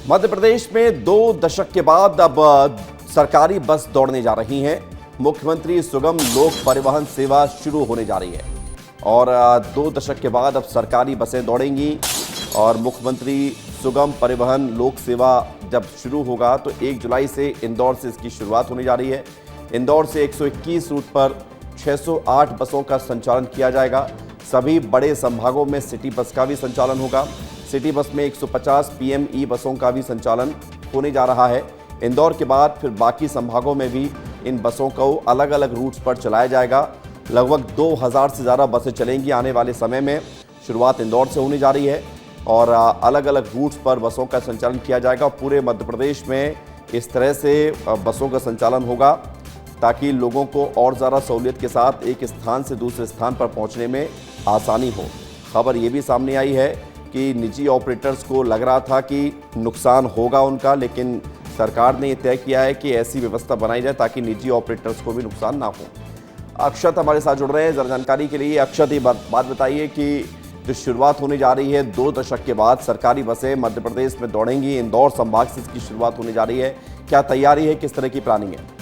मध्य प्रदेश में 2 दशक के बाद अब सरकारी बस दौड़ने जा रही हैं। मुख्यमंत्री सुगम लोक परिवहन सेवा शुरू होने जा रही है और 2 दशक के बाद अब सरकारी बसें दौड़ेंगी और मुख्यमंत्री सुगम परिवहन लोक सेवा जब शुरू होगा तो 1 जुलाई से इंदौर से इसकी शुरुआत होने जा रही है। इंदौर से 121 रूट पर 608 बसों का संचालन किया जाएगा। सभी बड़े संभागों में सिटी बस का भी संचालन होगा। सिटी बस में 150 पीएमई बसों का भी संचालन होने जा रहा है। इंदौर के बाद फिर बाकी संभागों में भी इन बसों को अलग अलग रूट्स पर चलाया जाएगा। लगभग 2000 से ज़्यादा बसें चलेंगी आने वाले समय में। शुरुआत इंदौर से होने जा रही है और अलग अलग रूट्स पर बसों का संचालन किया जाएगा। पूरे मध्य प्रदेश में इस तरह से बसों का संचालन होगा ताकि लोगों को और ज़्यादा सहूलियत के साथ एक स्थान से दूसरे स्थान पर पहुंचने में आसानी हो। खबर ये भी सामने आई है कि निजी ऑपरेटर्स को लग रहा था कि नुकसान होगा उनका, लेकिन सरकार ने ये तय किया है कि ऐसी व्यवस्था बनाई जाए ताकि निजी ऑपरेटर्स को भी नुकसान ना हो। अक्षत हमारे साथ जुड़ रहे हैं ज़रा जानकारी के लिए। अक्षत, ये बात बताइए कि जो शुरुआत होने जा रही है 2 दशक के बाद सरकारी बसें मध्य प्रदेश में दौड़ेंगी। इंदौर संभाग से इसकी शुरुआत होने जा रही है, क्या तैयारी है, किस तरह की प्लानिंग है?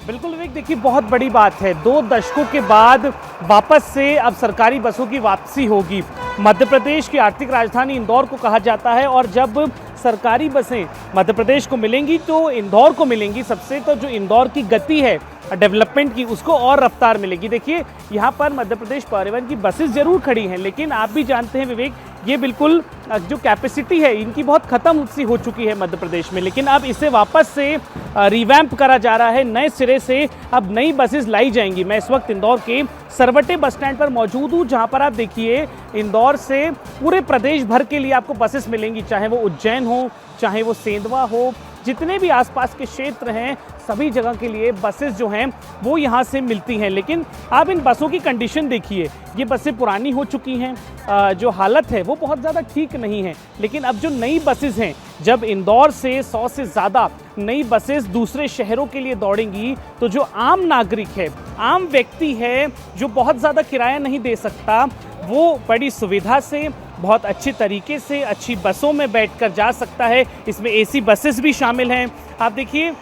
बिल्कुल विवेक, देखिए बहुत बड़ी बात है। 2 दशकों के बाद वापस से अब सरकारी बसों की वापसी होगी। मध्य प्रदेश की आर्थिक राजधानी इंदौर को कहा जाता है और जब सरकारी बसें मध्य प्रदेश को मिलेंगी तो इंदौर को मिलेंगी। सबसे तो जो इंदौर की गति है डेवलपमेंट की, उसको और रफ्तार मिलेगी। देखिए यहाँ पर मध्य प्रदेश परिवहन की बसेस जरूर खड़ी हैं, लेकिन आप भी जानते हैं विवेक, ये बिल्कुल जो कैपेसिटी है इनकी बहुत ख़त्म सी हो चुकी है मध्य प्रदेश में। लेकिन अब इसे वापस से रिवैम्प करा जा रहा है, नए सिरे से अब नई बसेस लाई जाएंगी। मैं इस वक्त इंदौर के सरवटे बस स्टैंड पर मौजूद हूँ, जहाँ पर आप देखिए इंदौर से पूरे प्रदेश भर के लिए आपको बसेस मिलेंगी, चाहे वो उज्जैन हो, चाहे वो सेंधवा हो, जितने भी आसपास के क्षेत्र हैं सभी जगह के लिए बसेस जो हैं वो यहाँ से मिलती हैं। लेकिन आप इन बसों की कंडीशन देखिए, ये बसें पुरानी हो चुकी हैं, जो हालत है वो बहुत ज़्यादा ठीक नहीं है। लेकिन अब जो नई बसेस हैं, जब इंदौर से 100 से ज़्यादा नई बसेस दूसरे शहरों के लिए दौड़ेंगी तो जो आम नागरिक है, आम व्यक्ति है, जो बहुत ज़्यादा किराया नहीं दे सकता, वो बड़ी सुविधा से बहुत अच्छे तरीके से अच्छी बसों में बैठकर जा सकता है। इसमें एसी बसेस भी शामिल हैं। आप देखिए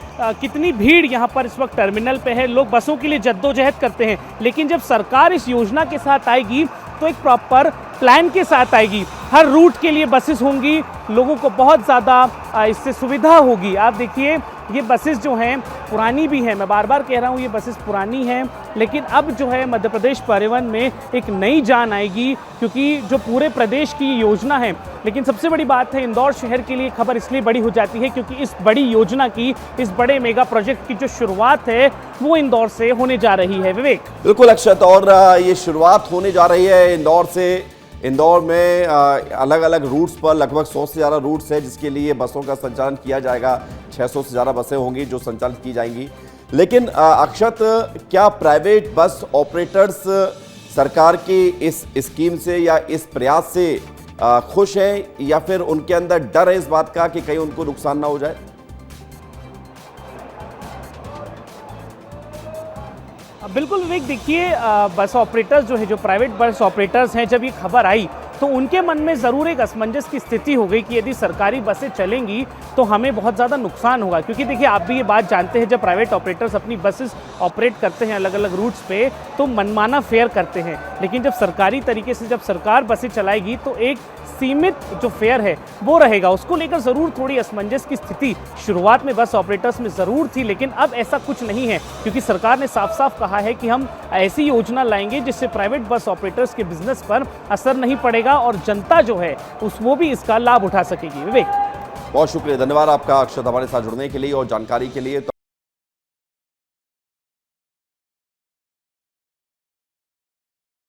कितनी भीड़ यहाँ पर इस वक्त टर्मिनल पे है। लोग बसों के लिए जद्दोजहद करते हैं, लेकिन जब सरकार इस योजना के साथ आएगी तो एक प्रॉपर प्लान के साथ आएगी। हर रूट के लिए बसेस होंगी, लोगों को बहुत ज़्यादा इससे सुविधा होगी। आप देखिए ये बसेस जो हैं पुरानी भी हैं, मैं बार बार कह रहा हूँ ये बसेस पुरानी हैं, लेकिन अब जो है मध्य प्रदेश परिवहन में एक नई जान आएगी, क्योंकि जो पूरे प्रदेश की योजना है। लेकिन सबसे बड़ी बात है, इंदौर शहर के लिए खबर इसलिए बड़ी हो जाती है क्योंकि इस बड़ी योजना की, इस बड़े मेगा प्रोजेक्ट की जो शुरुआत है वो इंदौर से होने जा रही है। विवेक, बिल्कुल अक्षत, और ये शुरुआत होने जा रही है इंदौर से। इंदौर में अलग अलग रूट्स पर लगभग 100 से ज़्यादा रूट्स है जिसके लिए बसों का संचालन किया जाएगा। 600 से ज़्यादा बसें होंगी जो संचालित की जाएंगी। लेकिन अक्षत, क्या प्राइवेट बस ऑपरेटर्स सरकार की इस स्कीम से या इस प्रयास से खुश हैं या फिर उनके अंदर डर है इस बात का कि कहीं उनको नुकसान ना हो जाए? बिल्कुल विवेक, देखिए बस ऑपरेटर्स जो है, जो प्राइवेट बस ऑपरेटर्स हैं, जब ये खबर आई तो उनके मन में ज़रूर एक असमंजस की स्थिति हो गई कि यदि सरकारी बसें चलेंगी तो हमें बहुत ज़्यादा नुकसान होगा। क्योंकि देखिए आप भी ये बात जानते हैं, जब प्राइवेट ऑपरेटर्स अपनी बसेस ऑपरेट करते हैं अलग अलग रूट्स पे तो मनमाना फेयर करते हैं। लेकिन जब सरकारी तरीके से जब सरकार बसें चलाएगी तो एक सीमित जो फेयर है वो रहेगा। उसको लेकर ज़रूर थोड़ी असमंजस की स्थिति शुरुआत में बस ऑपरेटर्स में ज़रूर थी, लेकिन अब ऐसा कुछ नहीं है, क्योंकि सरकार ने साफ साफ कहा है कि हम ऐसी योजना लाएंगे जिससे प्राइवेट बस ऑपरेटर्स के बिजनेस पर असर नहीं पड़ेगा और जनता जो है वो भी इसका लाभ उठा सकेगी। विवेक, बहुत शुक्रिया, धन्यवाद आपका अक्षत हमारे साथ जुड़ने के लिए और जानकारी के लिए।